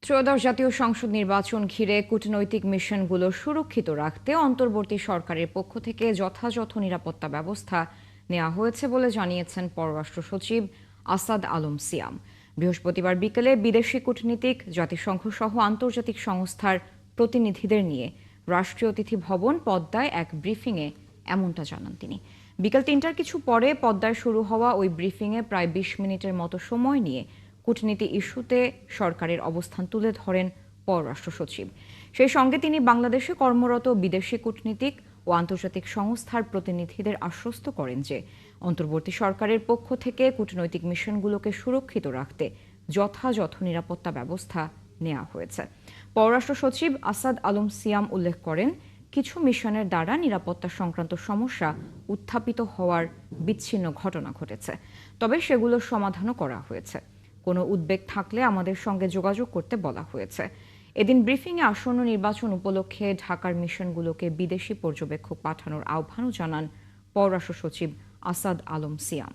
ত্রয়োদশ জাতীয় সংসদ নির্বাচন ঘিরে কূটনৈতিক মিশনগুলো সুরক্ষিত রাখতে অন্তর্বর্তী সরকারের পক্ষ থেকে যথাযথ নিরাপত্তা ব্যবস্থা নেওয়া হয়েছে বলে জানিয়েছেন পররাষ্ট্র সচিব আসাদ আলম সিয়াম। বৃহস্পতিবার বিকেলে বিদেশি কূটনীতিক, জাতিসংঘ সহ আন্তর্জাতিক সংস্থার প্রতিনিধিদের নিয়ে রাষ্ট্রীয় অতিথি ভবন পদ্মায় এক ব্রিফিংয়ে এমনটা জানান তিনি। বিকেল ৩টার কিছু পরে পদ্মায় শুরু হওয়া ওই ব্রিফিংয়ে প্রায় ২০ মিনিটের মতো সময় নিয়ে কূটনীতি ইস্যুতে সরকারের অবস্থান তুলে ধরেন পররাষ্ট্র সচিব। সেই সঙ্গে তিনি বাংলাদেশে কর্মরত বিদেশি কূটনীতিক ও আন্তর্জাতিক সংস্থার প্রতিনিধিদের আশ্বস্ত করেন যে অন্তর্বর্তী সরকারের পক্ষ থেকে কূটনৈতিক মিশনগুলোকে সুরক্ষিত রাখতে যথাযথ নিরাপত্তা ব্যবস্থা নেওয়া হয়েছে। পররাষ্ট্র সচিব আসাদ আলম সিয়াম উল্লেখ করেন, কিছু মিশনের দ্বারা নিরাপত্তা সংক্রান্ত সমস্যা উত্থাপিত হওয়ার বিচ্ছিন্ন ঘটনা ঘটেছে, তবে সেগুলোর সমাধানও করা হয়েছে। কোনো উদ্বেগ থাকলে আমাদের সঙ্গে যোগাযোগ করতে বলা হয়েছে। এদিন ব্রিফিংয়ে আসন্ন নির্বাচন উপলক্ষে ঢাকার মিশনগুলোকে বিদেশি পর্যবেক্ষক পাঠানোর আহ্বানও জানান পররাষ্ট্র সচিব আসাদ আলম সিয়াম।